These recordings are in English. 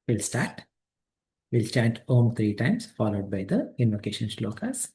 We'll start. We'll chant Om 3 times, followed by the invocation shlokas.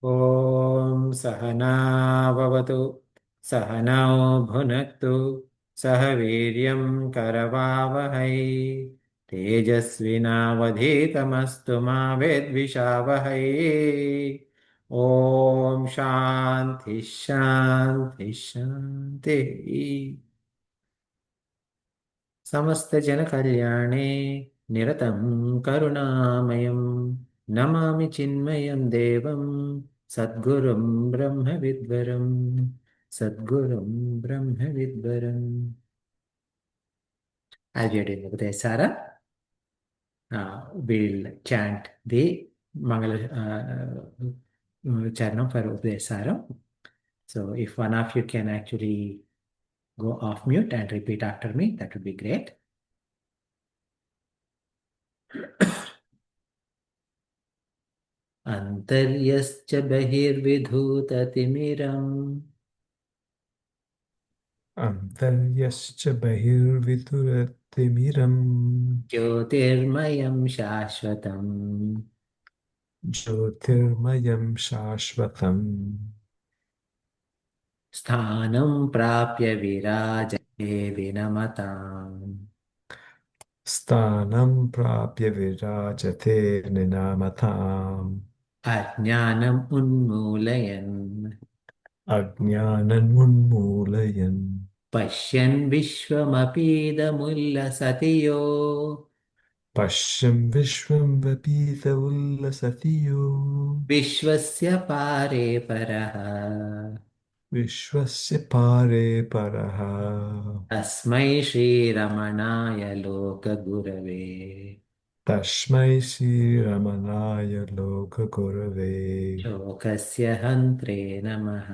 ॐ सहना भवतु सहनौ भुनक्तु सह वीर्यं करवावहै तेजस्विनावधीतमस्तु मा विद्विषावहै ॐ शान्ति शान्ति शान्तिः समस्तजनकल्याणे निरतं करुणामयं नमामि चिन्मयं देवं सद्गुरुं ब्रह्मविद्वरं सद्गुरुं ब्रह्मविद्वरम्. As we are doing Upadesha Sara, we'll chant the Mangala Charanam for Upadesha Sara. So if one of you can actually go off mute and repeat after me, that would be great. अन्तर्यश्च बहिर्विधूततिमिरम् अन्तर्यश्च बहिर्विदुरतिमिरम् ज्योतिर्मयं शाश्वतम् ज्योतिर्मयं शाश्वतम् स्थानं प्राप्य विराजते विनमताम् स्थानं प्राप्य विराजते निनामताम् अज्ञानम् उन्मूलयन् अज्ञानमुन्मूलयन् पश्यन् विश्वमपीदमुल्लसति यो पश्यन् विश्वं वपीत उल्लसति यो विश्वस्य पारे परः विश्वस्य पारे परः तस्मै श्रीरमणाय लोकगुरवे तस्मै श्रीरमणाय लोकगुरवे शोकस्य हन्त्रे नमः.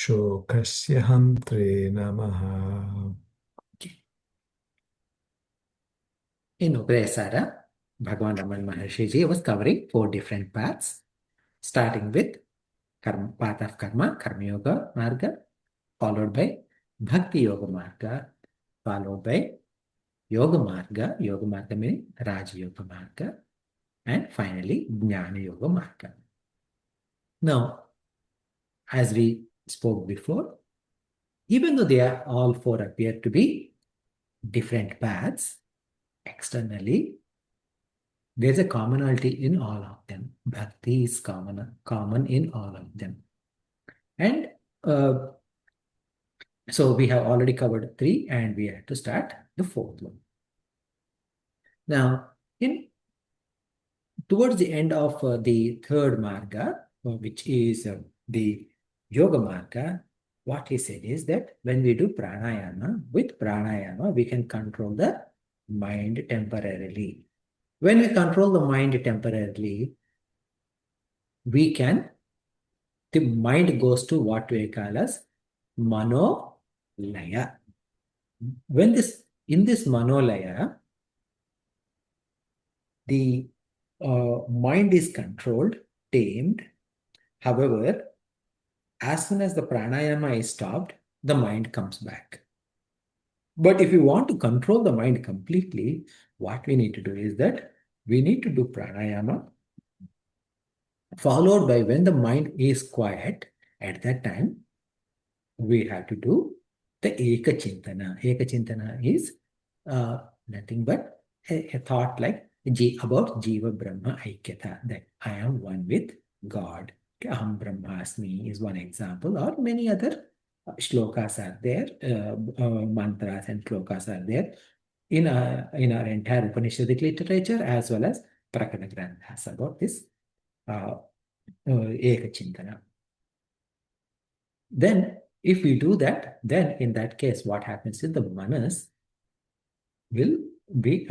शोकस्य हन्त्रे नमः. In Upadesha Sara, Bhagavan Raman Maharshi Ji was covering 4 different paths, starting with path of karma, Karma Yoga Marga, followed by Bhakti Yoga Marga, followed by Yoga Marga meaning Raja Yoga Marga, and finally Jnana Yoga Marga. Now, as we spoke before, even though they are all 4 appear to be different paths, externally, there's a commonality in all of them. Bhakti is common in all of them. And so we have already covered 3 and we have to start the 4th one. Now, towards the end of the 3rd marga, which is the yoga marga, what he said is that when we do pranayama, with pranayama, we can control the mind temporarily. When we control the mind temporarily, the mind goes to what we call as manolaya. In this manolaya, the mind is controlled, tamed. However, as soon as the pranayama is stopped, the mind comes back. But if you want to control the mind completely, what we need to do is that we need to do pranayama, followed by when the mind is quiet, at that time, we have to do the Eka Chintana. Eka Chintana is nothing but a thought like about Jiva Brahma Aikyata, that I am one with God. Okay, Aham Brahmasmi is one example, or many other shlokas are there, mantras and shlokas are there in our entire Upanishadic literature as well as Prakana Granthas about this Eka Chintana. Then, if we do that, then in that case, what happens is the manas will be,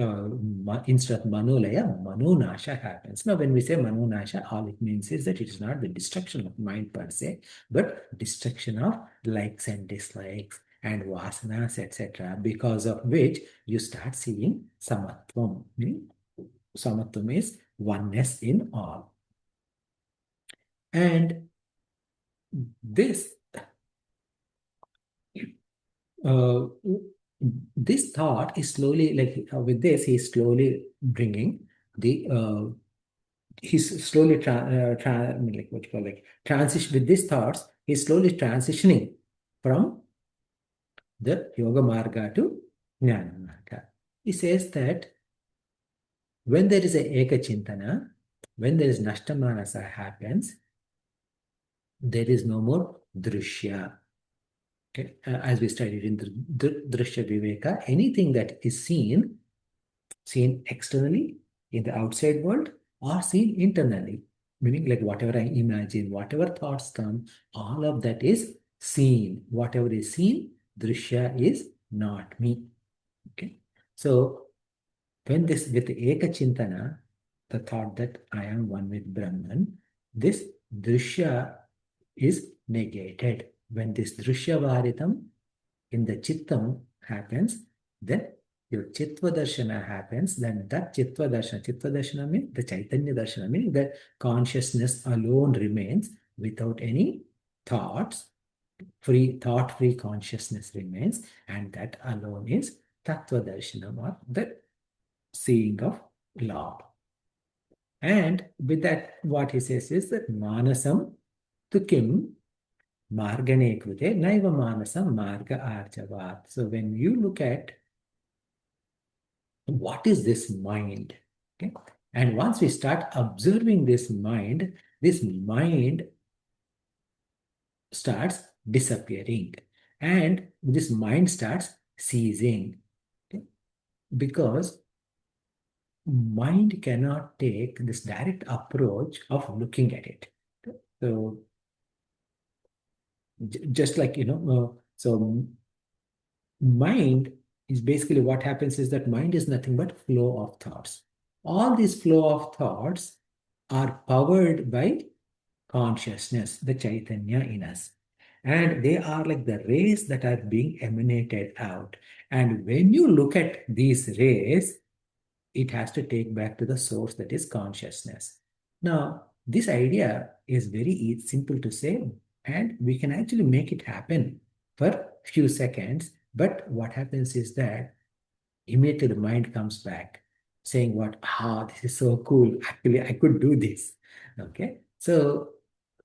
instead of manolaya, manonasha happens. Now, when we say manonasha, all it means is that it is not the destruction of mind per se, but destruction of likes and dislikes and vasanas, etc., because of which you start seeing samatvam. Samatvam is oneness in all. And this this thought is slowly, like with this, he's slowly bringing the he's slowly like what you call, like transition with these thoughts. He's slowly transitioning from the yoga marga to jnana marga. He says that when there is a eka chintana, when there is nashtamanasa happens, there is no more drishya. Okay? As we studied in the Drsya Viveka, anything that is seen externally in the outside world or seen internally, meaning like whatever I imagine, whatever thoughts come, all of that is seen. Whatever is seen, Drishya is not me. Okay. So when this with Eka Chintana, the thought that I am one with Brahman, this Drishya is negated. When this Drishya Varitam in the Chittam happens, then your Chitva Darshana happens, then that Chitva Darshana means the Chaitanya Darshana, means that consciousness alone remains without any thoughts, thought-free consciousness remains, and that alone is Tattva Darshanam, or the seeing of Lord. And with that, what he says is that Manasam tu kim Margane krute naiva manasam marga arjavat. So when you look at what is this mind, okay, and once we start observing this mind starts disappearing, and this mind starts ceasing, okay, because mind cannot take this direct approach of looking at it. So just like, so mind is basically, what happens is that mind is nothing but flow of thoughts. All these flow of thoughts are powered by consciousness, the Chaitanya in us. And they are like the rays that are being emanated out. And when you look at these rays, it has to take back to the source, that is consciousness. Now, this idea is very simple to say, and we can actually make it happen for a few seconds. But what happens is that immediately the mind comes back saying, this is so cool. Actually, I could do this. Okay. So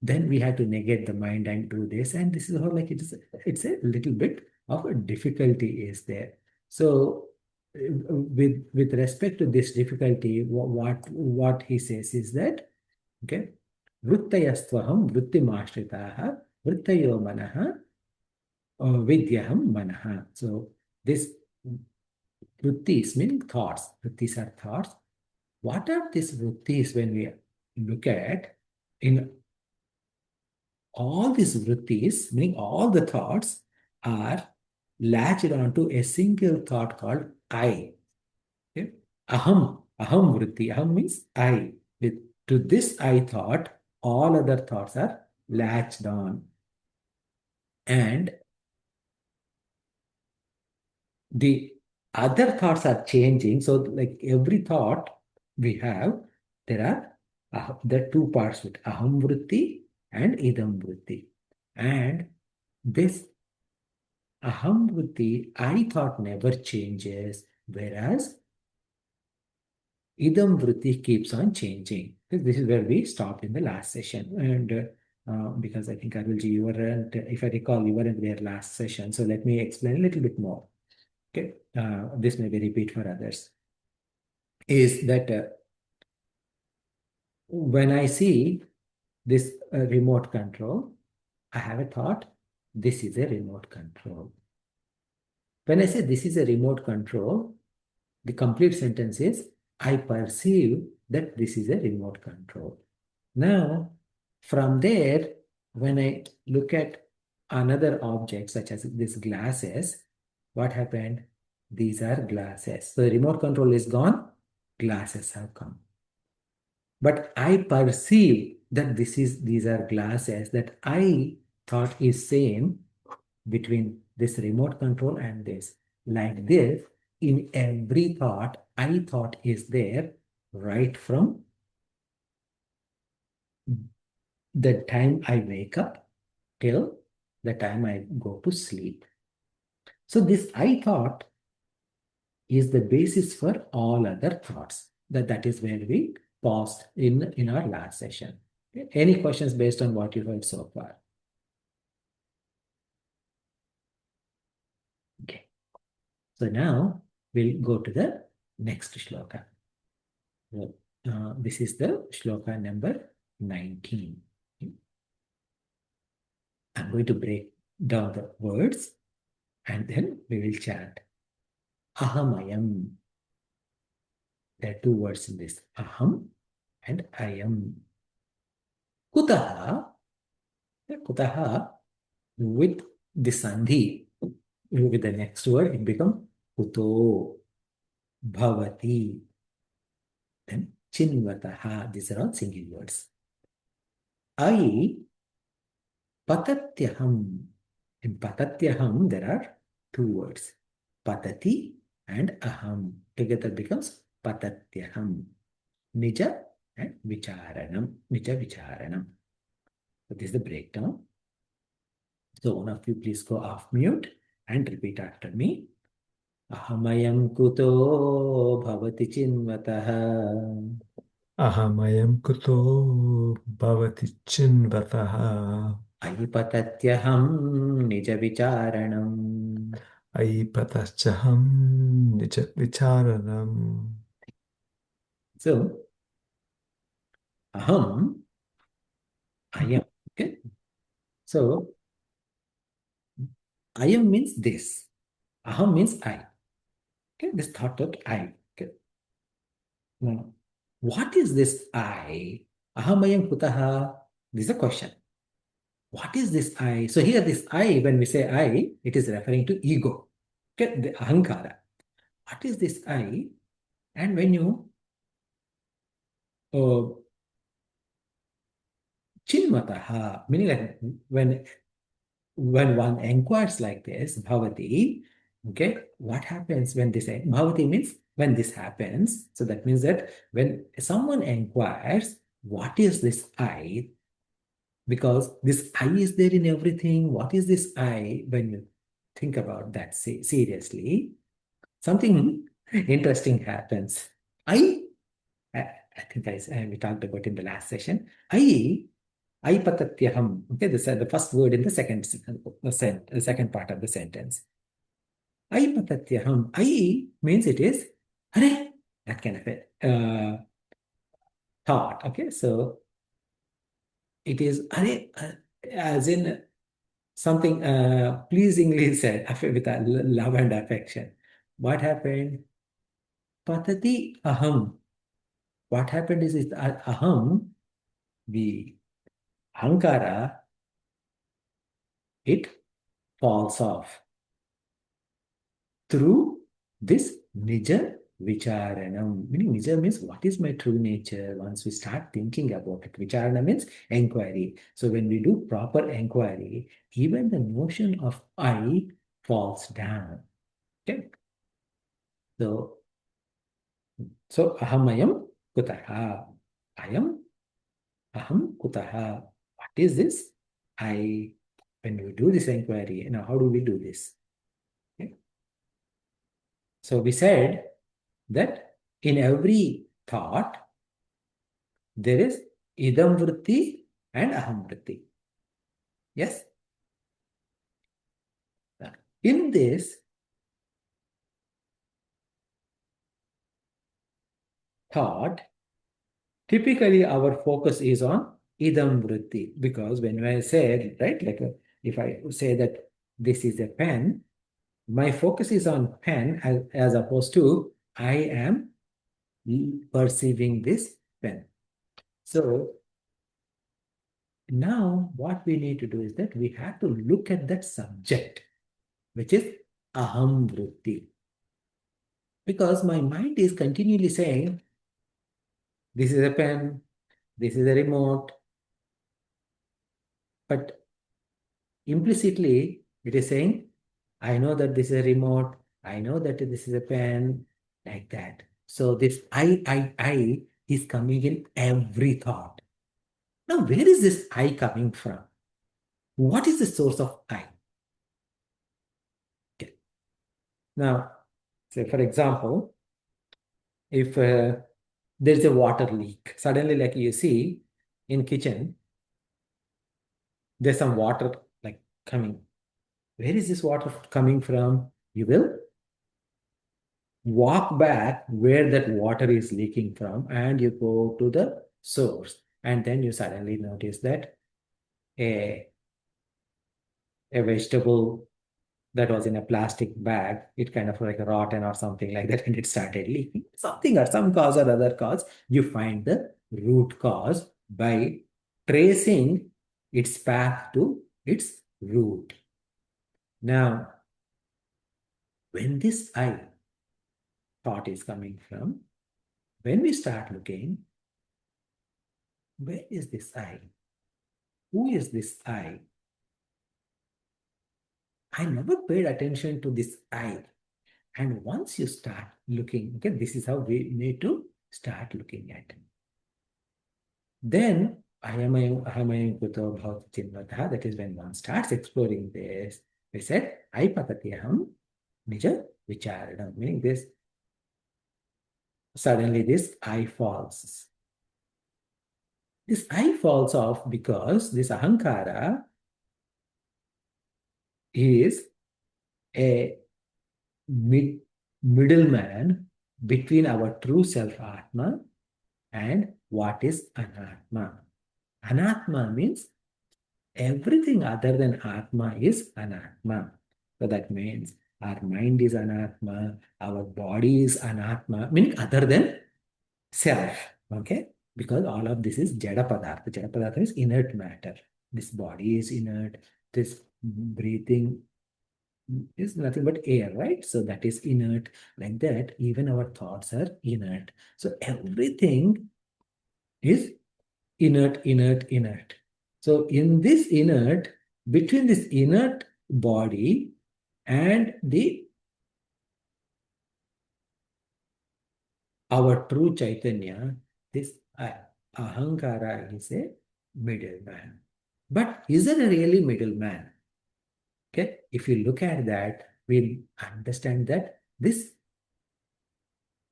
then we have to negate the mind and do this. And this is how, like, it's a little bit of a difficulty is there. So with respect to this difficulty, what he says is that, okay, vrittayastvaham vrittimashritaha vrittayo manaha vidyaham manaha. So this vrittis meaning thoughts. Vrittis are thoughts. What are these vrittis when we look at in all these vrittis, meaning all the thoughts are latched onto a single thought called I. Okay? Aham vritti. Aham means I. To this I thought, all other thoughts are latched on. And the other thoughts are changing. So like every thought we have, there are two parts with aham vritti and idam vritti. And this aham vritti, I thought, never changes, whereas idam vritti keeps on changing. This is where we stopped in the last session. And because I think Arulji, you weren't, if I recall, you weren't there last session. So let me explain a little bit more. Okay, this may be repeat for others. is that when I see this remote control, I have a thought, this is a remote control. When I say this is a remote control, the complete sentence is, I perceive that this is a remote control. Now, from there, when I look at another object, such as these glasses, what happened? These are glasses. So the remote control is gone, glasses have come. But I perceive that these are glasses that I thought is same between this remote control and this. Like this, in every thought, I thought is there right from the time I wake up till the time I go to sleep. So this I thought is the basis for all other thoughts. That is where we paused in our last session. Okay. Any questions based on what you heard so far? Okay. So now we'll go to the next shloka. So, this is the shloka number 19. Okay. I'm going to break down the words and then we will chant. Ahamayam. There are two words in this. Aham and ayam. Kutaha. Kutaha with the sandhi. With the next word, it becomes kuto, bhavati, then chinvataha. These are all single words. I patatyaham. In patatyaham, there are two words. Patati and aham. Together becomes patatyaham. Nija and vicharanam. Nija vicharanam. So this is the breakdown. So one of you please go off mute and repeat after me. Ahamayam kuto bhavati chinvataha. Ahamayam kuto bhavati chinvataha. Aipatatyaham nija vicharanam. Aipatachaham nija vicharanam. So, aham, ayam. Okay. So, ayam means this. Aham means I. Okay. This thought that I. Okay. Now, what is this I? Ahamayam kutaha? This is a question. What is this I? So here this I, when we say I, it is referring to ego. Okay, the ahankara. What is this I? And when you uh, chinmataha, meaning like when one inquires like this, bhavati, okay, what happens when this bhavati means when this happens? So that means that when someone inquires, what is this I? Because this I is there in everything. What is this I? When you think about that seriously, something interesting happens. I think we talked about in the last session. I patatyaham. Okay, this is the first word in the second part of the sentence. I patatyaham. I means it is Hare, that kind of a thought. Okay, so it is Hare, as in something pleasingly said with a love and affection. What happened? Patati aham. What happened is aham, the ahankara, it falls off through this nija vicharanam. Meaning nija means what is my true nature? Once we start thinking about it, vicharana means inquiry. So when we do proper inquiry, even the notion of I falls down. Okay. So ahamayam kutaha. Ayam aham kutaha. What is this? When we do this inquiry, now how do we do this? Okay. So we said that in every thought, there is idam vritti and aham vritti. Yes? In this, thought, typically our focus is on idam vritti, because when I say, right, like if I say that this is a pen, my focus is on pen as opposed to I am perceiving this pen. So now what we need to do is that we have to look at that subject, which is Ahamkruti. Because my mind is continually saying, this is a pen, this is a remote, but implicitly it is saying, I know that this is a remote, I know that this is a pen, like that. So this I is coming in every thought. Now, where is this I coming from? What is the source of I? Okay. Now, say for example, if there's a water leak, suddenly like you see in kitchen, there's some water like coming. Where is this water coming from? You will walk back where that water is leaking from and you go to the source. And then you suddenly notice that a, a vegetable that was in a plastic bag, it kind of like rotten or something like that, and it started leaking. Something or some cause or other cause, you find the root cause by tracing its path to its root. Now, when this I thought is coming from, when we start looking, where is this I? Who is this I? I never paid attention to this I. And once you start looking, okay, this is how we need to start looking at. Then, Ahamkruti bhavati chinvataha, that is when one starts exploring this, we said, Aipatatyaham nija vicharanam, meaning this, suddenly this I falls. This I falls off because this Ahankara is a middleman between our true self Atma and what is Anatma. Anatma means everything other than Atma is Anatma. So that means our mind is Anatma, our body is Anatma, meaning other than self. Okay? Because all of this is Jada Padartha. Jada Padartha is inert matter. This body is inert. This breathing is nothing but air, right? So that is inert. Like that, even our thoughts are inert. So everything is inert, inert, inert. So in this inert, between this inert body and the our true Chaitanya, this Ahankara is a middleman. But is it a really middleman? Okay, if you look at that, we understand that this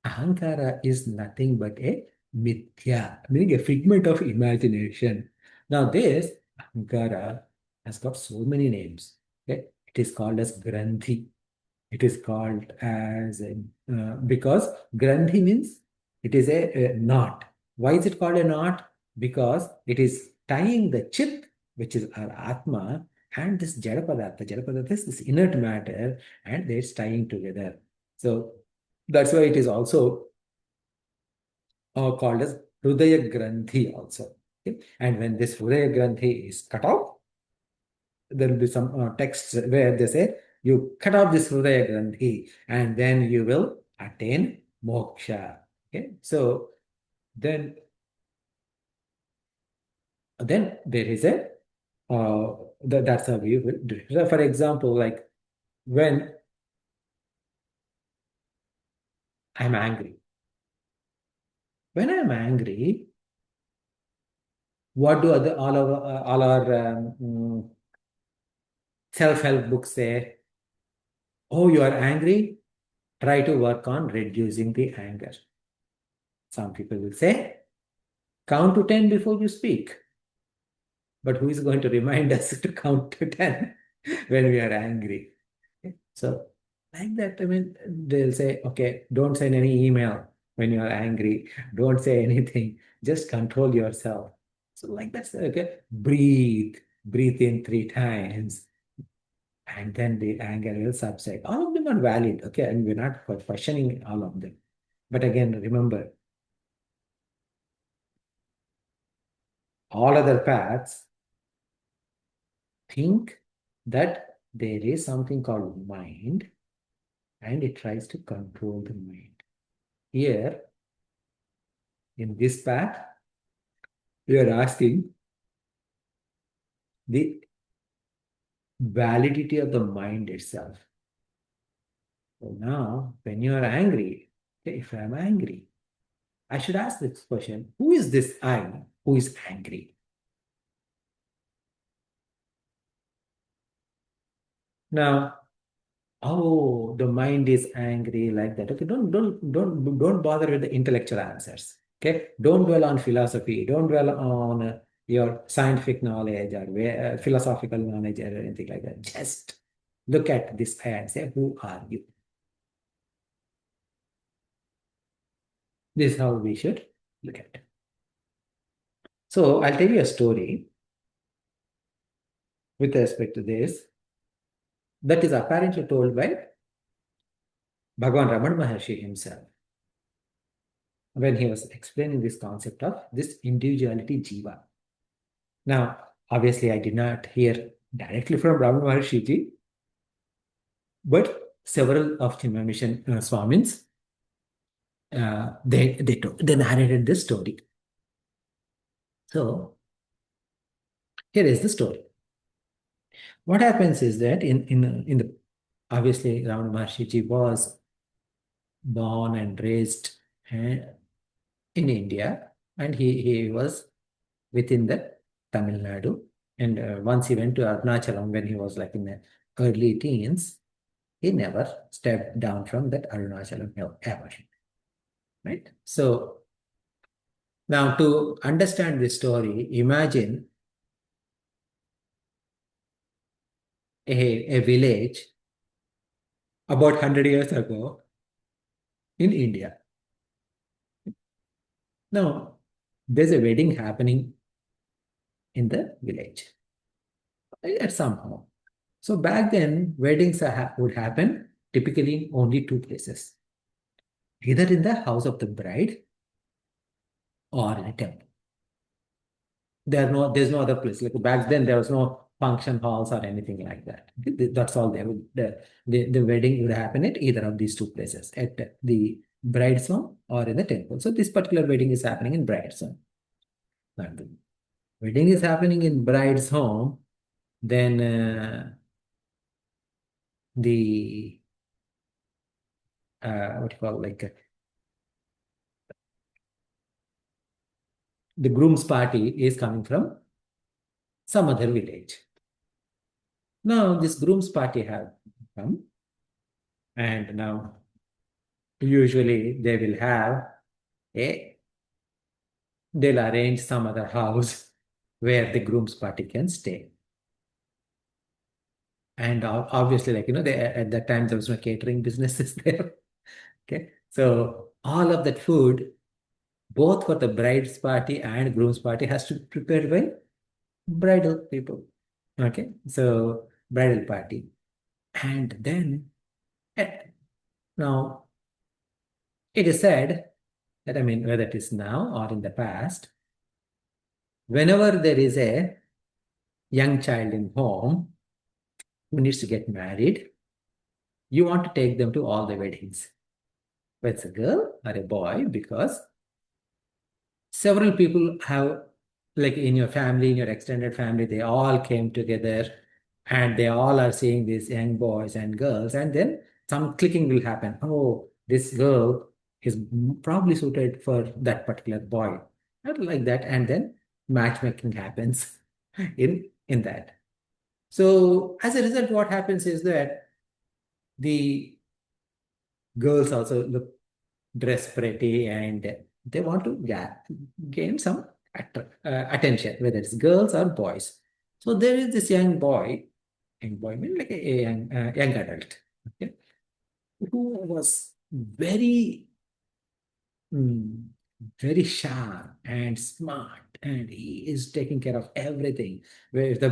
Ahankara is nothing but a mithya, meaning a figment of imagination. Now, this Ahankara has got so many names. Okay? It is called as Granthi. It is called as because Granthi means it is a knot. Why is it called a knot? Because it is tying the chit, which is our Atma, and this Jada Padartha. Jada Padartha is this inert matter, and they're tying together. So that's why it is also called as Hrudaya Granthi also. Okay? And when this Hrudaya Granthi is cut off, there will be some texts where they say, you cut off this Hrudaya Granthi and then you will attain moksha. Okay? So then there is a, that's how we will do it. So for example, like when I'm angry, when I'm angry, what do all our self-help books say? Oh, you are angry? Try to work on reducing the anger. Some people will say, count to 10 before you speak. But who is going to remind us to count to 10 when we are angry? Okay? So, like that, I mean, they'll say, okay, don't send any email. when you are angry, don't say anything. Just control yourself. So like that's okay. Breathe in 3 times, and then the anger will subside. All of them are valid, okay, and we're not questioning all of them. But again, remember, all other paths think that there is something called mind, and it tries to control the mind. Here, in this path, we are asking the validity of the mind itself. So now, when you are angry, okay, if I am angry, I should ask this question: who is this I who is angry? Now, oh, the mind is angry like that. Okay, don't bother with the intellectual answers. Okay, don't dwell on philosophy. Don't dwell on your scientific knowledge or philosophical knowledge or anything like that. Just look at this eye and say, who are you? This is how we should look at it. So I'll tell you a story with respect to this that is apparently told by Bhagavan Raman Maharshi himself when he was explaining this concept of this individuality jiva. Now, obviously, I did not hear directly from Raman Maharshi ji, but several of Chinmaya Mission Swamins, they narrated this story. So here is the story. What happens is that in the obviously Raman Maharshi ji was born and raised in India, and he was within the Tamil Nadu. And once he went to Arunachalam when he was like in the early teens, he never stepped down from that Arunachalam hill ever. Right? So now to understand this story, imagine a village about 100 years ago in India. Now, there's a wedding happening in the village at some home. So back then, weddings would happen typically in only two places, either in the house of the bride or in a temple. There's no other place. Like back then, there was no function halls or anything like that. That's all there would the wedding would happen at either of these two places, at the bride's home or in the temple. So this particular wedding is happening in bride's home. Now, the wedding is happening in bride's home, then the what you call like the groom's party is coming from some other village. Now this groom's party have come, and now usually they will have they'll arrange some other house where the groom's party can stay. And obviously, like at that time there was no catering businesses there. Okay, so all of that food, both for the bride's party and groom's party, has to be prepared by bridal people. Okay, so bridal party. And then now it is said that, I mean, whether it is now or in the past, whenever there is a young child in home who needs to get married, you want to take them to all the weddings, whether it's a girl or a boy, because several people have, like in your family, in your extended family, they all came together and they all are seeing these young boys and girls, and then some clicking will happen. Oh, this girl is probably suited for that particular boy, not like that, and then matchmaking happens in that. So as a result, what happens is that the girls also look dress pretty and they want to gain some attention, whether it's girls or boys. So there is this young boy means like a young adult, okay, who was very mm, very sharp and smart, and he is taking care of everything. Where if the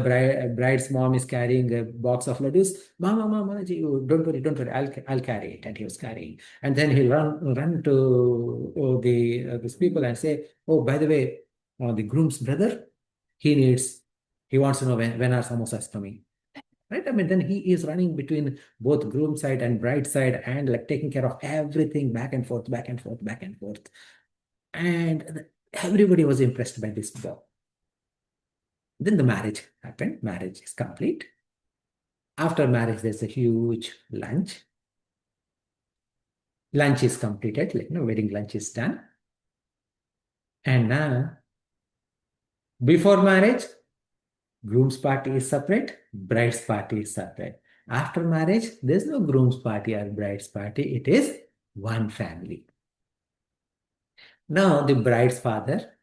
bride's mom is carrying a box of laddus, Mama, Mama, don't worry, I'll carry it. And he was carrying. And then he'll run to these people and say, oh, by the way, the groom's brother, he wants to know when are samosas coming. Right? I mean, then he is running between both groom side and bride side and like taking care of everything back and forth, back and forth, back and forth. And everybody was impressed by this boy. Then the marriage happened. Marriage is complete. After marriage, there's a huge lunch. Lunch is completed, like wedding lunch is done. And now, before marriage, groom's party is separate, bride's party is separate. After marriage, there's no groom's party or bride's party. It is one family. Now, the bride's father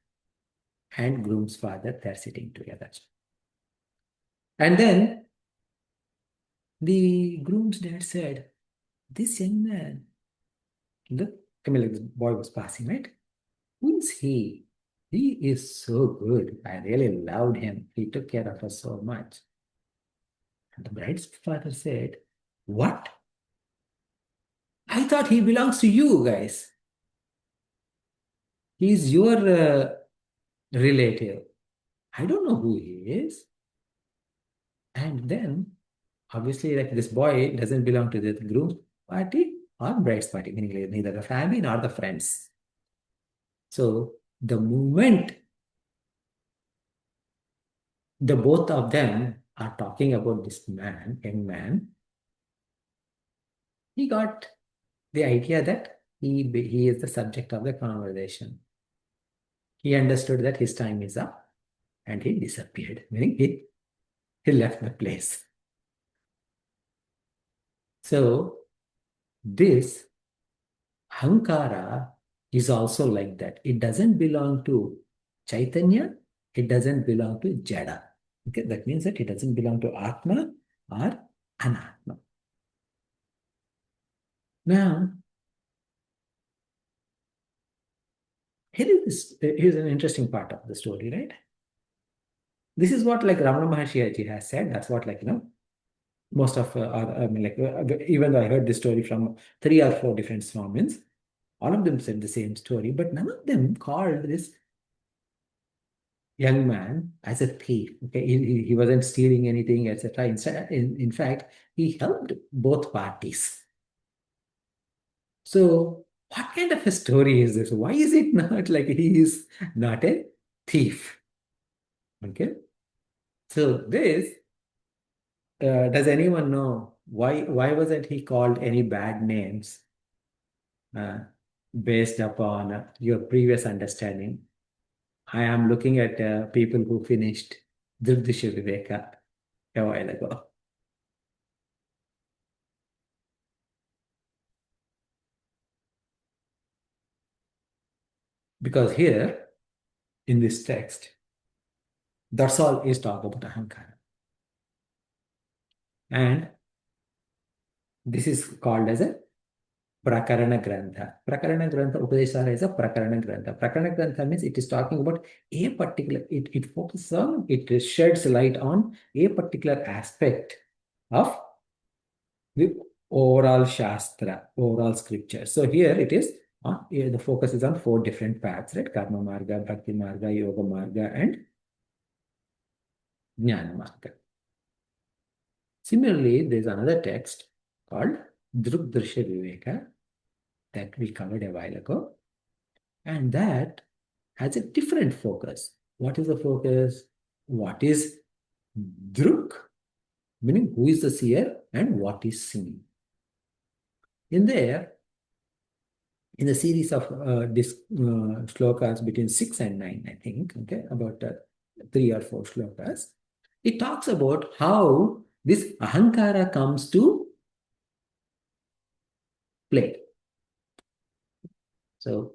and groom's father, they're sitting together. And then the groom's dad said, this young man, look, I mean, like this boy was passing, right? Who is he? He is so good. I really loved him. He took care of us so much. And the bride's father said, what? I thought he belongs to you guys. He's your relative. I don't know who he is. And then, obviously, like this boy doesn't belong to the groom's party or bride's party, meaning like neither the family nor the friends. So the moment the both of them are talking about this man, young man, he got the idea that he is the subject of the conversation. He understood that his time is up and he disappeared, meaning he left the place. So this Hankara is also like that. It doesn't belong to Chaitanya, it doesn't belong to Jada. Okay, that means that it doesn't belong to Atma or Anatma. Now, here's an interesting part of the story, right? This is what like Ramana Maharshi has said. That's what most of I mean even though I heard this story from 3 or 4 different Swamins, all of them said the same story, but none of them called this young man as a thief. Okay, he wasn't stealing anything, etc. Instead, in fact, he helped both parties. So, what kind of a story is this? Why is it not like he is not a thief? Okay, so this does anyone know why wasn't he called any bad names uh, based upon your previous understanding? I am looking at people who finished Drg Drsya Viveka a while ago. Because here in this text, that's all is talk about Ahamkara. And this is called as a Prakarana Grantha. Prakarana Grantha, Upadesha Sara is a Prakarana Grantha. Prakarana Grantha means it is talking about a particular, it focuses on, it sheds light on a particular aspect of the overall Shastra, overall scripture. So here it is, here the focus is on 4 different paths, right? Karma Marga, Bhakti Marga, Yoga Marga, and Jnana Marga. Similarly, there's another text called Drg Drsya Viveka that we covered a while ago, and that has a different focus. What is the focus? What is Druk, meaning who is the seer, and what is seen? In there, in the series of this shlokas between 6 and 9, I think, okay, about 3 or 4 shlokas, it talks about how this ahankara comes to play. So,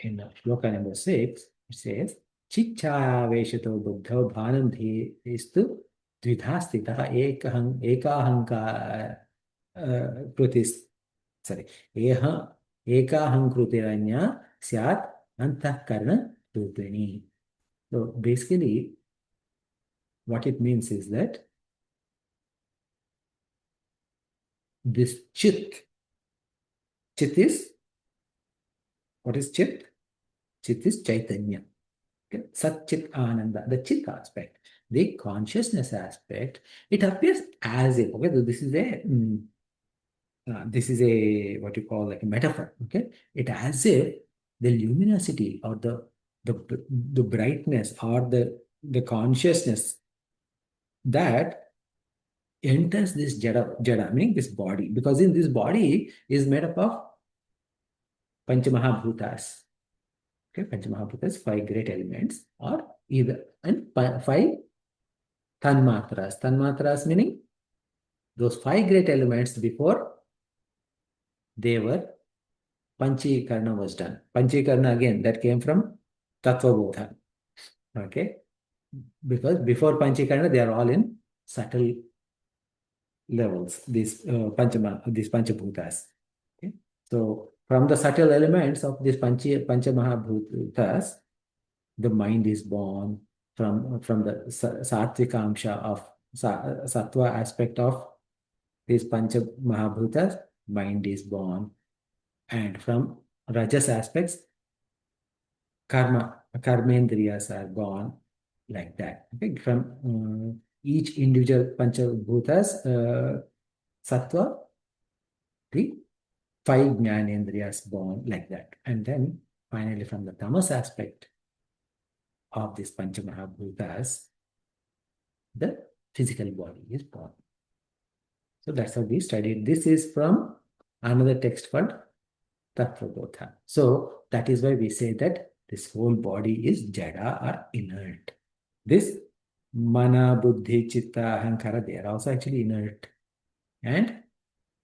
in shloka number 6, it says, Chicha veshato buddho bhanandhi istu dvidhastita ekahanka krutis, sorry, Ekahamkrutiranya syat antahkarana rupini. So basically, what it means is that this chit is, what is chit? Chit is Chaitanya. Okay? Sat Chit Ananda, the chit aspect. The consciousness aspect, it appears as if, okay, so this is a what you call like a metaphor. Okay, it as if the luminosity or the the brightness or the consciousness that enters this jada, meaning this body, because in this body is made up of Panchamahabhutas. Okay, Panchamahabhutas, five great elements, or either and five tanmatras. Tanmatras meaning those five great elements before they were Panchikarna was done. Panchikarna again, that came from Tattva Bodha. Okay? Because before Panchikarna, they are all in subtle levels, these these Panchabhutas. Okay? So from the subtle elements of these Panchamahabhutas, the mind is born from the Sattvika Amsha of Sattva aspect of these Panchamahabhutas, mind is born. And from Rajas aspects, karmendriyas are born like that. Okay, from each individual panchabhutas, sattva, the five jnanendriyas born like that. And then finally from the tamas aspect of this panchamahabhutas, the physical body is born. So that's how we studied. This is from another text called Tattvabodha. So that is why we say that this whole body is jada or inert. This mana, buddhi, chitta, ahankara, they are also actually inert. And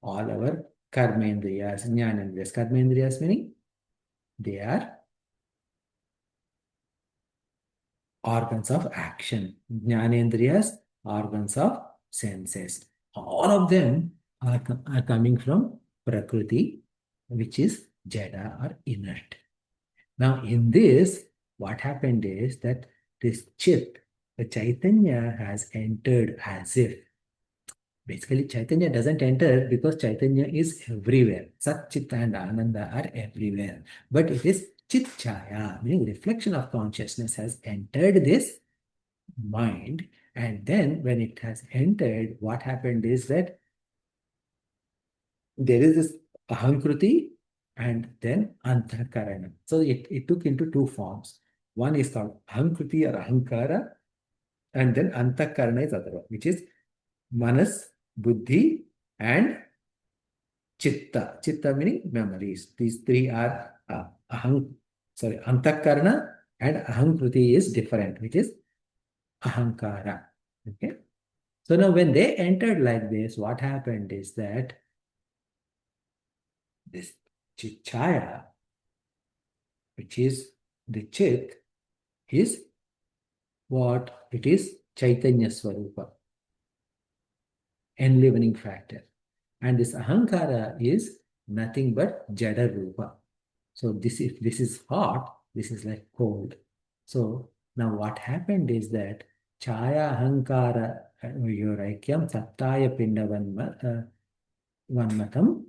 all our karmendriyas, jnanendriyas. Karmendriyas meaning they are organs of action. Jnanendriyas, organs of senses. All of them are coming from Prakriti, which is jada or inert. Now, in this, what happened is that this chit, the Chaitanya has entered as if. Basically, Chaitanya doesn't enter because Chaitanya is everywhere. Sat, Chit and Ananda are everywhere. But it is Chit Chaya, meaning reflection of consciousness has entered this mind. And then when it has entered, what happened is that there is this Ahamkruti and then Anthakarana. So it took into two forms. One is called Ahamkruti or Ahankara, and then Anthakarana is other one, which is Manas, Buddhi, and Chitta. Chitta meaning memories. These three are Anthakarana, and Ahamkruti is different, which is Ahankara. Okay. So now when they entered like this, what happened is that this Chaya, which is the Chit, is what? It is Chaitanya Swarupa, enlivening factor. And this Ahankara is nothing but Jada Rupa. So this, if this is hot, this is like cold. So now what happened is that Chaya Ahankara Yoraikyam Sattaya Pindavan Vanmatam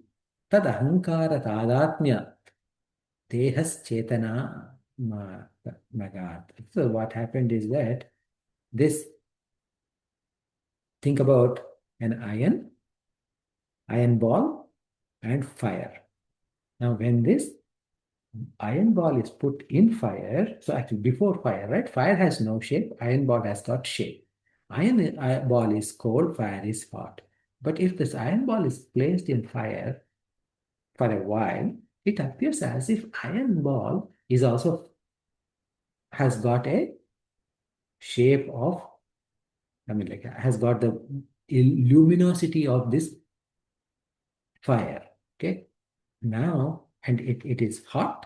Tad Ahankara Tadatmya Tehas Chetana Magat. So what happened is that this, think about an iron ball and fire. Now when this iron ball is put in fire, so actually before fire, right? Fire has no shape, iron ball has got shape. Iron ball is cold, fire is hot. But if this iron ball is placed in fire for a while, it appears as if iron ball is also has got a shape of, like has got the luminosity of this fire. Okay. Now, and it is hot,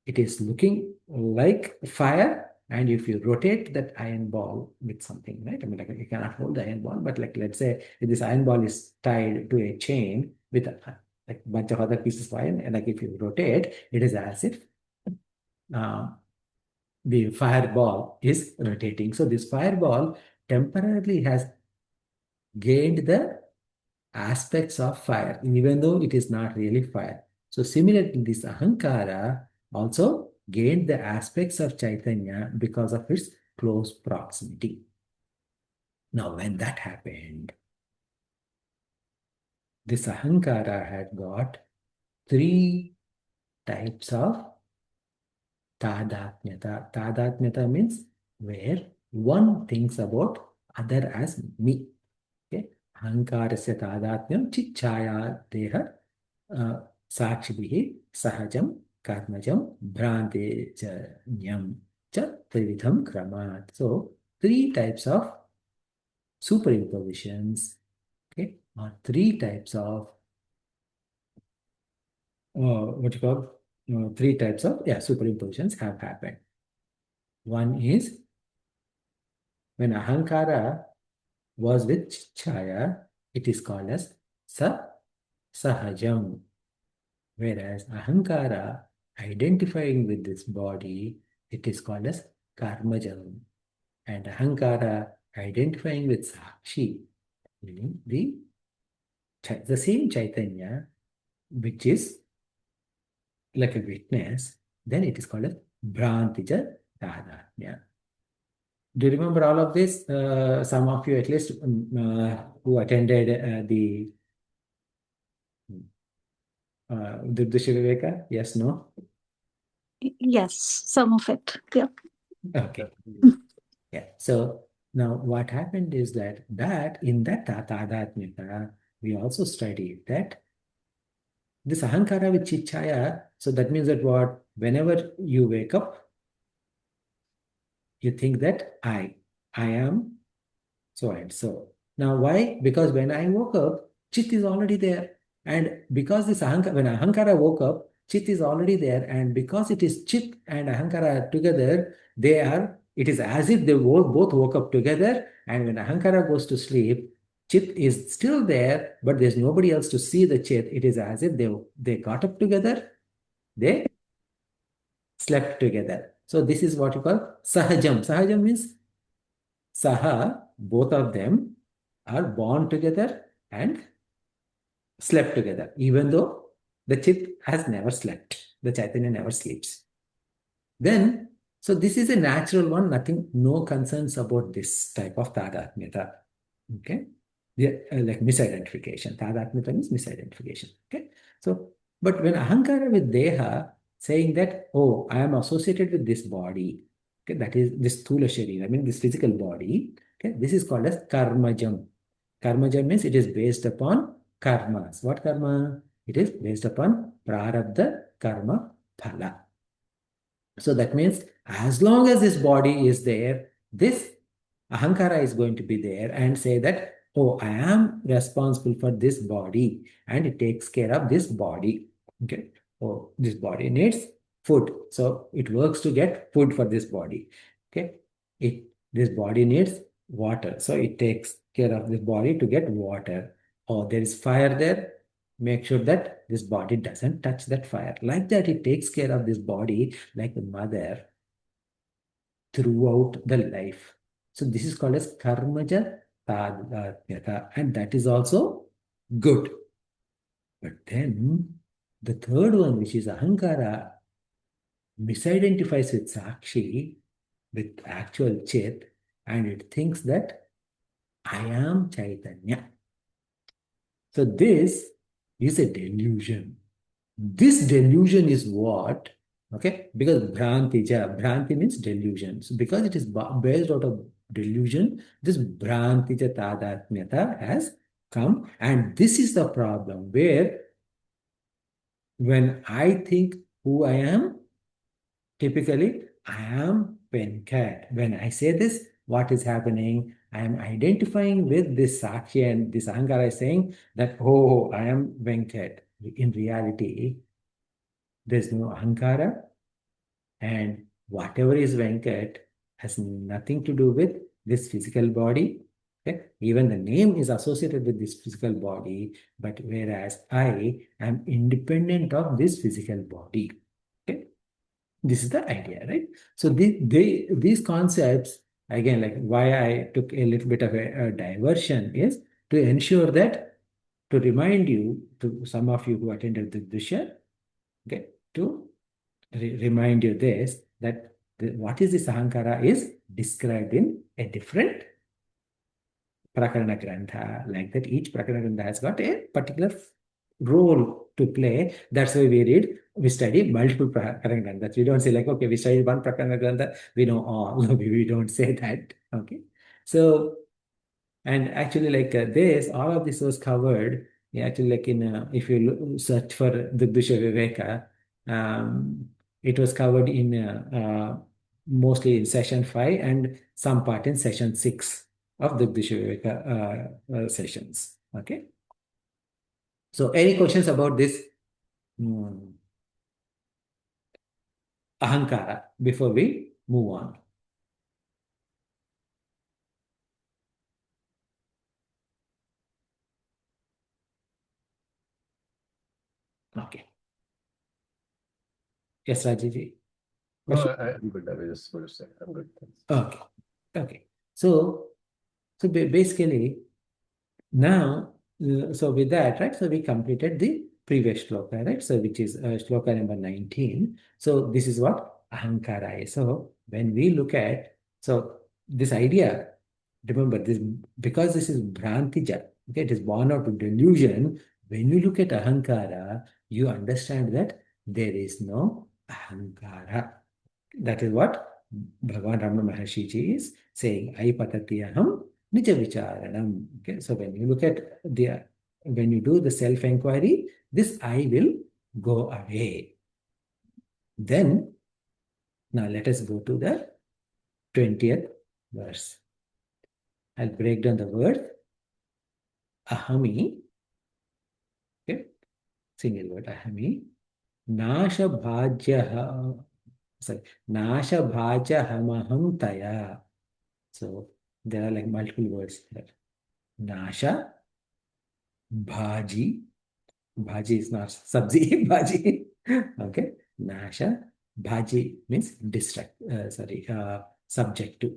it is looking like fire. And if you rotate that iron ball with something, right? Like you cannot hold the iron ball, but like let's say if this iron ball is tied to a chain with like a bunch of other pieces of iron, and like if you rotate, it is as if the fireball is rotating. So this fireball temporarily has gained the aspects of fire, even though it is not really fire. So similarly, this Ahankara also gained the aspects of Chaitanya because of its close proximity. Now, when that happened, this Ahankara had got three types of Tadatmyata. Tadatmyata means where one thinks about other as me. Okay? Ahankarasya tadatmyam chichaya deha sakshibhihi sahajam karmajam bhrantejanyam cha trividham kramat. So, three types of superimpositions, okay, or three types of what you call three types of superimpositions have happened. One is when Ahankara was with Chaya, it is called as Sahajam. Whereas Ahankara, identifying with this body, it is called as Karmajam. And Ahankara, identifying with Sakshi, meaning the same Chaitanya, which is like a witness, then it is called as Brantija Tadatmya. Do you remember all of this? Some of you at least who attended the Drg Drsya Viveka? Yes, no? Yes, some of it. Yeah. Okay. Yeah. So now what happened is that in that Tadatmita, we also studied that this Ahankara with Chichaya, so that means that what? Whenever you wake up, you think that I am so and so. Now why? Because when I woke up, Chit is already there. And because this Ahankara, when Ahankara woke up, Chit is already there. And because it is Chit and Ahankara together, it is as if they both woke up together. And when Ahankara goes to sleep, Chit is still there, but there's nobody else to see the Chit. It is as if they got up together, they slept together. So this is what you call Sahajam. Sahajam means Saha, both of them are born together and slept together, even though the Chit has never slept. The Chaitanya never sleeps. Then, so this is a natural one, no concerns about this type of Tadatmyata. Okay? Yeah, like misidentification. Tadatmyata means misidentification. Okay? So, but when Ahankara with Deha saying that, oh, I am associated with this body, okay, that is this Thula Sharira, I mean this physical body, okay, this is called as Karmajam. Karmajam means it is based upon karmas. What karma? It is based upon prarabdha karma phala. So that means as long as this body is there, this Ahankara is going to be there and say that, oh, I am responsible for this body and it takes care of this body. Okay. Oh, this body needs food. So it works to get food for this body. Okay. This body needs water. So it takes care of this body to get water. Oh, there is fire there. Make sure that this body doesn't touch that fire. Like that, it takes care of this body like the mother throughout the life. So this is called as karmaja tadatmyata, and that is also good. But then the third one, which is ahankara, misidentifies with sakshi, with actual chit, and it thinks that I am Chaitanya. So this is a delusion. This delusion is what? Okay, because Bhranti means delusion. So because it is based out of delusion, this Bhrantija Tadatmyata has come. And this is the problem where when I think who I am, typically I am Venkat. When I say this, what is happening? I am identifying with this Sakshi and this Ahankara is saying that, oh, I am Venkat. In reality, there's no Ahankara, and whatever is Venkat has nothing to do with this physical body Okay? Even the name is associated with this physical body, but whereas I am independent of this physical body. Okay? This is the idea, right? So these concepts, again, like why I took a little bit of a diversion is to ensure that, to remind you, to some of you who attended the Drisya, okay, to remind you this, that what is this Ahankara is described in a different Prakarana Grantha, like that each Prakarana Grantha has got a particular role to play. That's why we study multiple Prakarana Granthas. We don't say like, okay, we studied one Prakarana Grantha, we know all. We don't say that. Okay. So, and actually like this, all of this was covered, yeah, actually like if you search for Drg Drsya Viveka, it was covered in mostly in session 5 and some part in session 6 of Drg Drsya Viveka sessions. Okay. So any questions about this Ahankara before we move on? Okay. Yes, Rajiv. No, I'm good. I was just going to say, I'm good. Thanks. Okay. Okay. So basically, now, so with that, right, so we completed the previous shloka, right? So which is shloka number 19. So this is what Ahankara is. So when we look at, so this idea, remember this, because this is Bhrantija, okay, it is born out of delusion. When you look at Ahankara, you understand that there is no Ahankara. That is what Bhagavan Ramana Maharshi Ji is saying. I patatiyaham nija vicharanam. Okay, so when you look at when you do the self-inquiry, this I will go away. Then, now let us go to the 20th verse. I'll break down the word ahami. Okay, single word ahami. Nasha bhajya, sorry, Nasha bhajya hamaham taya. So there are like multiple words here. Nasha, bhaji. Bhaji is not sabzi, bhaji. Okay. Nasha, bhaji means subject to.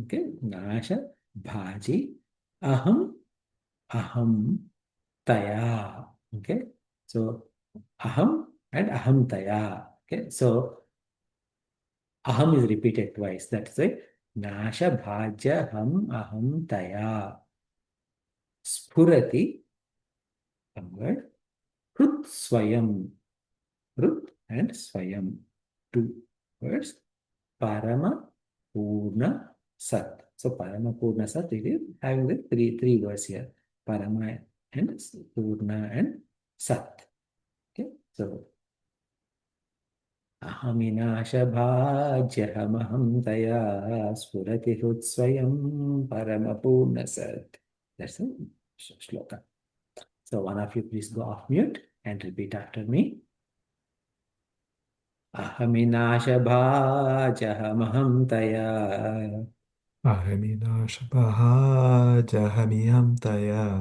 Okay. Nasha, bhaji, aham, taya. Okay. So aham and aham taya. Okay. So aham is repeated twice. That's it. Nasha bhajya aham taya. Spurati, one word. Prut swayam. Prut and swayam. Two words. Parama purna sat. So parama purna sat, it is having the three words here. Parama and purna and sat. Okay. So Ahaminashabhajyahamaham taya spurati hutsvayam paramapurnasat. That's the shloka. So one of you please go off mute and repeat after me. Ahaminashabhajyahamaham taya Ahaminashabhajyahamiham taya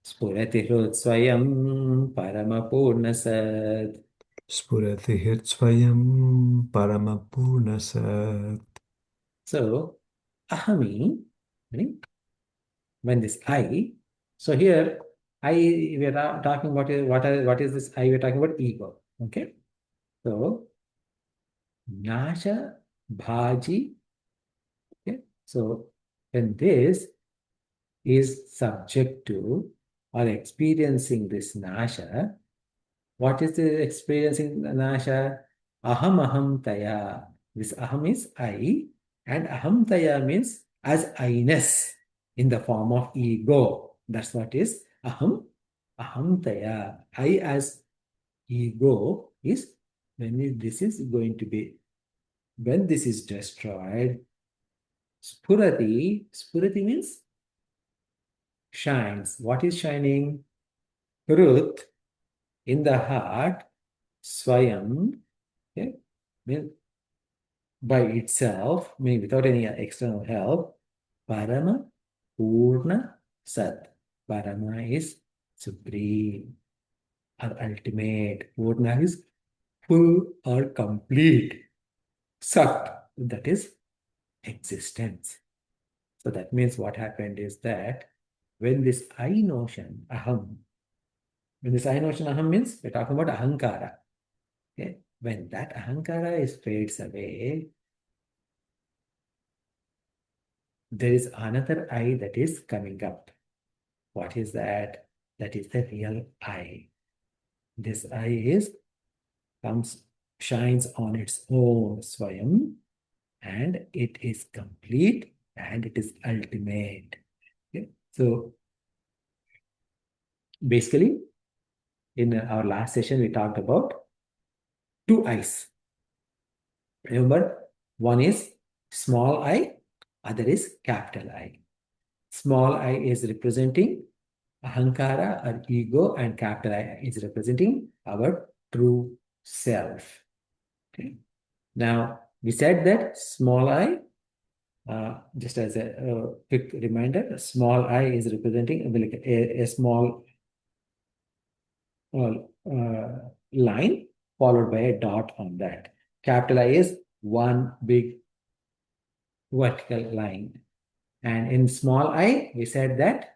spurati hutsvayam paramapurnasat. Spurati hitsvayam paramapurnasat. So ahami, when this I, so here I, we are talking about what is this I? We are talking about ego. Okay. So Nasha Bhaji. Okay. So when this is subject to or experiencing this Nasha, what is the experiencing Nasha? Aham taya. This aham is I, and aham taya means as I-ness in the form of ego. That's what is aham taya. I as ego is when this is going to be, when this is destroyed, spurati means shines. What is shining? Ruth in the heart, swayam, okay, means by itself, meaning without any external help, Parama Purna Sat. Parama is supreme or ultimate. Purna is full or complete. Sat, that is existence. So that means what happened is that when this I notion, aham, when this I notion, aham means we're talking about ahankara. Okay? When that ahankara is fades away, there is another I that is coming up. What is that? That is the real I. This I shines on its own Swayam, and it is complete and it is ultimate. Okay? So basically, in our last session, we talked about two I's. Remember, one is small I, other is capital I. Small I is representing ahankara or ego, and capital I is representing our true self. Okay. Now, we said that small I, just as a quick reminder, small I is representing a small line followed by a dot on that. Capital I is one big vertical line. And in small I, we said that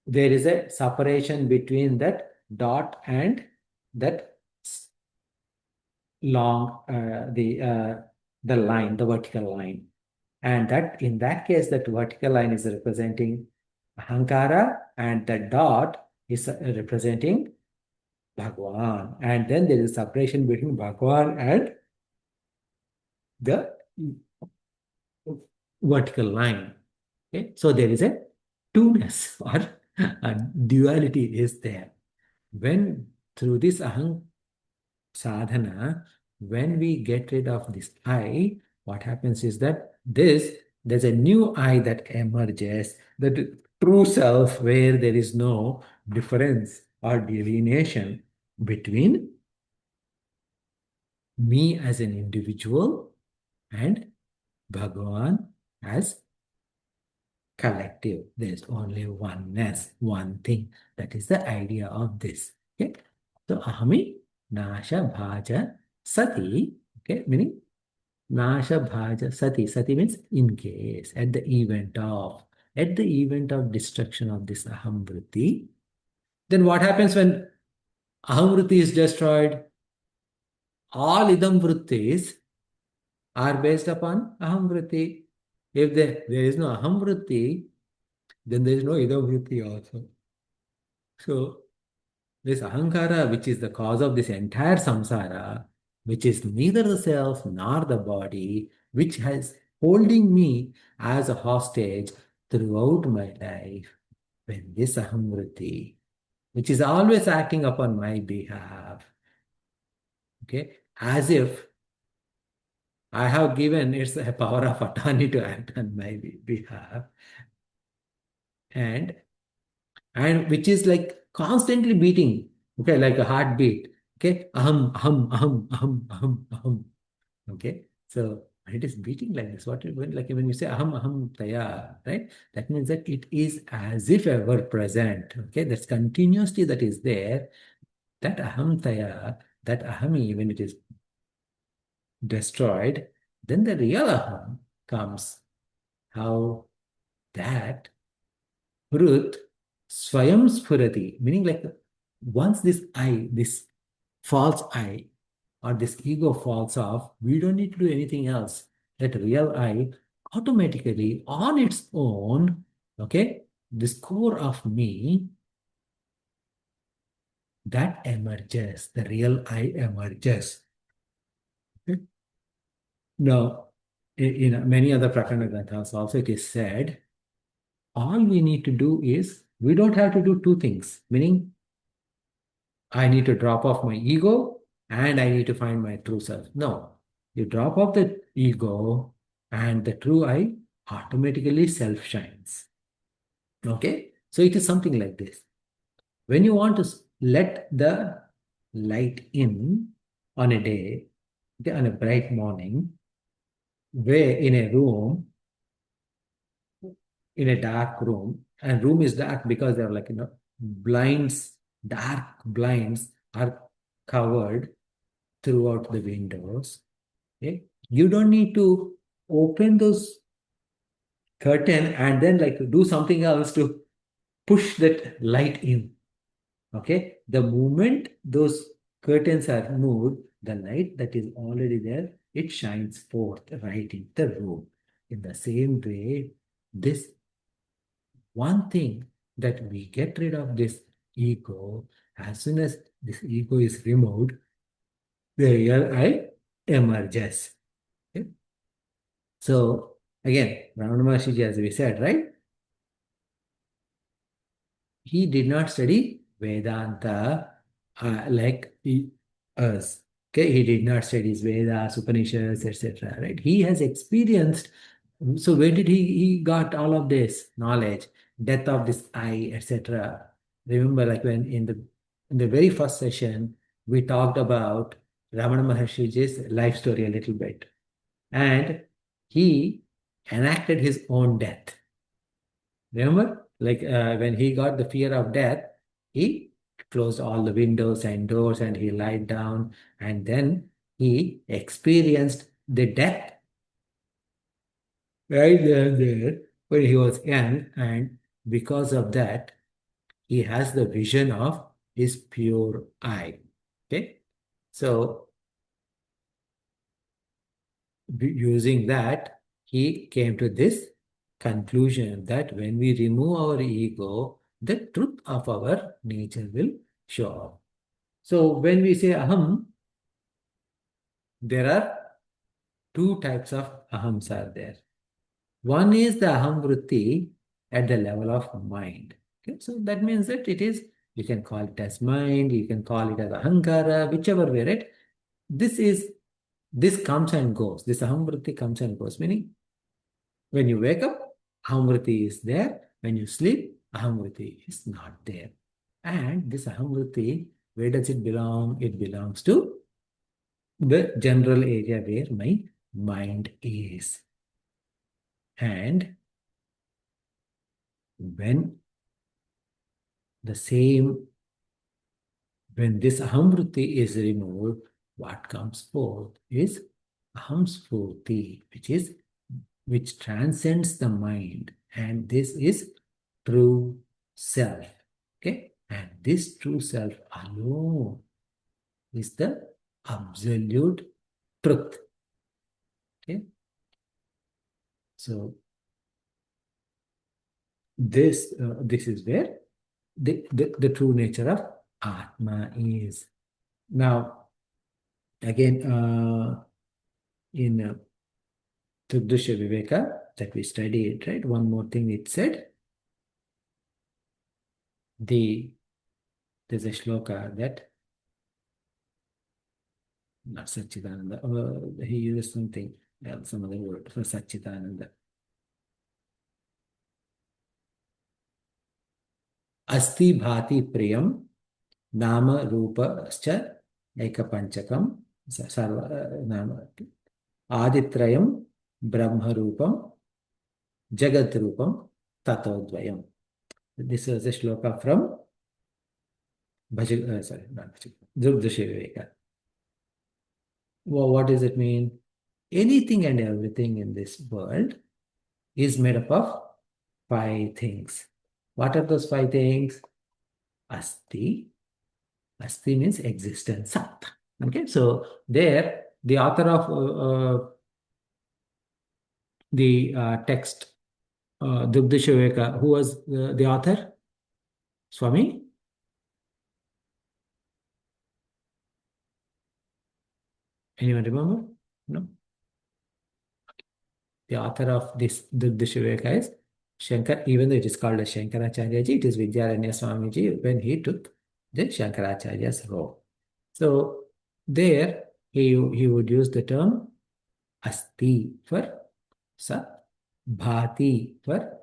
there is a separation between that dot and that long, the line, the vertical line. And that in that case, that vertical line is representing ahankara, and the dot is representing Bhagwan. And then there is a separation between Bhagwan and the vertical line. Okay? So there is a two-ness or a duality is there. When through this aham sadhana, when we get rid of this I, what happens is that there's a new I that emerges, the true self, where there is no difference or delineation between me as an individual and Bhagavan as collective. There is only oneness, one thing. That is the idea of this. Okay. So ahami nasha bhaja sati. Okay, meaning nasha bhaja sati. Sati means in case, at the event of destruction of this ahamkruti. Then what happens when ahamkruti is destroyed? All idam vrittis are based upon ahamkruti. If there is no ahamkruti, then there is no idam vritti also. So this ahankara, which is the cause of this entire samsara, which is neither the self nor the body, which has holding me as a hostage throughout my life, when this ahamkruti, which is always acting upon my behalf, okay, as if I have given its a power of attorney to act on my behalf, and which is like constantly beating, okay, like a heartbeat, okay, aham, aham, aham, aham, aham, aham, okay. So it is beating like this. Like when you say aham, aham, taya, right? That means that it is as if ever present, okay. That's continuously that is there. That aham taya, that ahami, when it is destroyed, then the real aham comes. How that Prut Swayam Spurati, meaning like once this false I or this ego falls off, we don't need to do anything else. That real I automatically on its own, okay, this core of me, that emerges, the real I emerges. Okay? Now, in many other Prakarana Granthas also it is said, all we need to do is, we don't have to do two things, meaning I need to drop off my ego and I need to find my true self. No, you drop off the ego and the true I automatically self shines. Okay, so it is something like this. When you want to let the light in on a day, okay, on a bright morning, where in a room, in a dark room, and room is dark because there are like, blinds, dark blinds are covered throughout the windows. Okay? You don't need to open those curtain and then like do something else to push that light in. Okay, the moment those curtains are moved, the light that is already there, it shines forth right in the room. In the same way, this one thing that we get rid of this ego, as soon as this ego is removed, the real I emerges. Okay? So again, Ramana Maharshi, as we said, right? He did not study Vedanta like us. Okay, he did not study Vedas, Upanishads, etc. Right? He has experienced. So where did he got all of this knowledge? Death of this I, etc. Remember, like when in the very first session we talked about Ramana Maharshi's life story a little bit, and he enacted his own death. Remember, like when he got the fear of death, he closed all the windows and doors and he lied down, and then he experienced the death right there and there when he was young, and because of that, he has the vision of his pure eye. Okay, so using that, he came to this conclusion that when we remove our ego, the truth of our nature will show up. So when we say aham, there are two types of ahams are there. One is the ahamkruti at the level of mind. Okay? So that means that it is, you can call it as mind, you can call it as ahankara, whichever way, right? This comes and goes. This ahamkruti comes and goes, meaning when you wake up, Ahamkruti is there. When you sleep, Ahamkruti is not there. And this Ahamkruti, where does it belong? It belongs to the general area where my mind is. And when this Ahamkruti is removed, what comes forth is Ahamspurti, which transcends the mind, and this is true self. Okay, and this true self alone is the absolute truth. Okay, so this is where the true nature of Atma is. Now, again, in Drg Drsya Viveka that we studied, right? One more thing it said. There's a shloka that not Satchidananda. He used something else, some other word for Satchidananda. Asti bhati priyam nama rupa scha ekapanchakam sarva nama aditrayam brahma rupam jagat rupam tatodvayam. This is a shloka from Drg Drsya Viveka. Well, what does it mean? Anything and everything in this world is made up of 5 things. What are those 5 things? Asti. Asti means existence. Sat. Okay, so there, the author of the text, Drg Drsya Viveka, who was the author? Swami? Anyone remember? No. The author of this Drg Drsya Viveka is Shankar, even though it is called as Shankaracharyaji, it is Vidyaranya Swamiji when he took the Shankaracharya's role. So there he would use the term Asti for Sat, Bhati for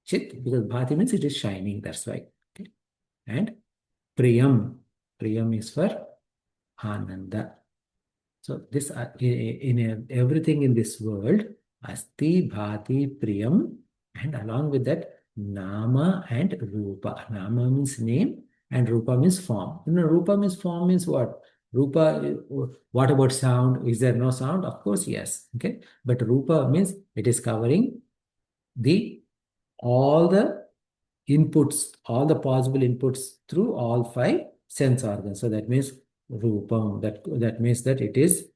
Chit, because Bhati means it is shining, that's why. Okay. And Priyam is for Ananda. So this in everything in this world, asti, bhati, priyam, and along with that, nama and rupa. Nama means name, and rupa means form. Rupa means form means what? Rupa, what about sound? Is there no sound? Of course, yes. Okay, but rupa means it is covering the all the inputs, all the possible inputs through all five sense organs. So that means rupam. That means that it is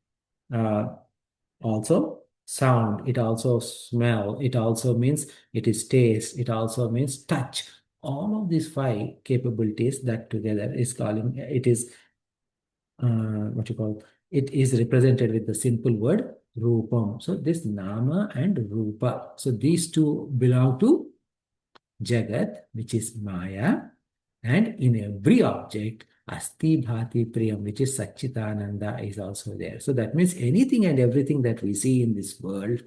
also sound. It also smell. It also means it is taste. It also means touch. All of these five capabilities that together is calling it is what you call it is represented with the simple word rupam. So this nama and rupa. So these two belong to Jagat, which is Maya, and in every object, Asti Bhati Priyam, which is Satchitananda, is also there. So that means anything and everything that we see in this world,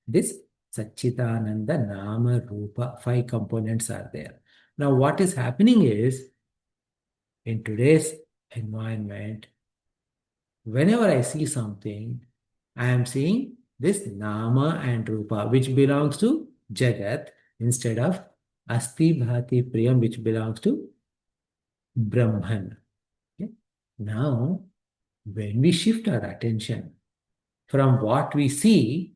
this Satchitananda, Nama, Rupa, five components are there. Now, what is happening is in today's environment, whenever I see something, I am seeing this Nama and Rupa, which belongs to Jagat, instead of Asti Bhati Priyam, which belongs to Brahman. Okay? Now, when we shift our attention from what we see,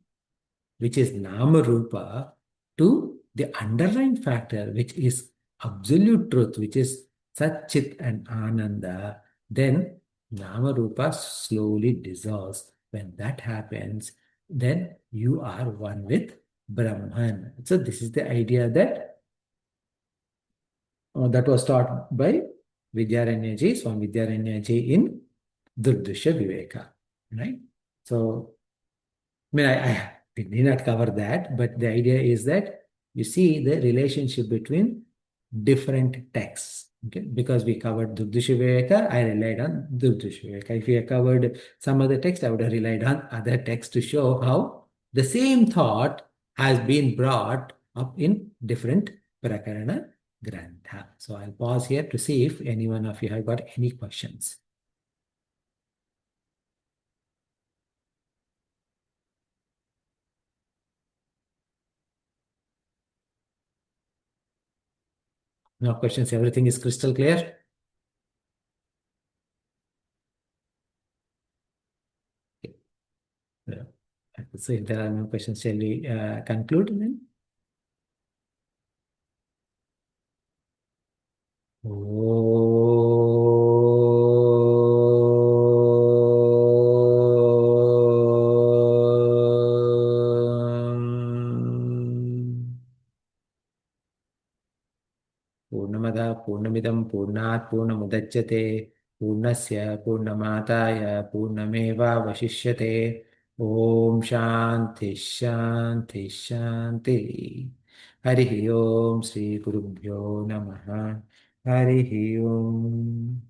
which is Nama Rupa, to the underlying factor, which is absolute truth, which is Sat Chit and Ananda, then Nama Rupa slowly dissolves. When that happens, then you are one with Brahman. So this is the idea that was taught by Vidyaranyaji, Swami Vidyaranyaji in Drg Drsya Viveka. Right? So, I mean, I did not cover that, but the idea is that you see the relationship between different texts. Okay? Because we covered Drg Drsya Viveka, I relied on Drg Drsya Viveka. If we had covered some other text, I would have relied on other texts to show how the same thought has been brought up in different Prakarana Grantha. So I'll pause here to see if any one of you have got any questions. No questions, everything is crystal clear? Okay. So if there are no questions, shall we conclude then? पूर्णमदः पूर्णमिदं पूर्णात् पूर्णमुदच्यते पूर्णस्य पूर्णमादाय पूर्णमेवावशिष्यते ॐ शान्ति शान्ति शान्ति हरिः ॐ श्रीगुरुभ्यो नमः हरिः ॐ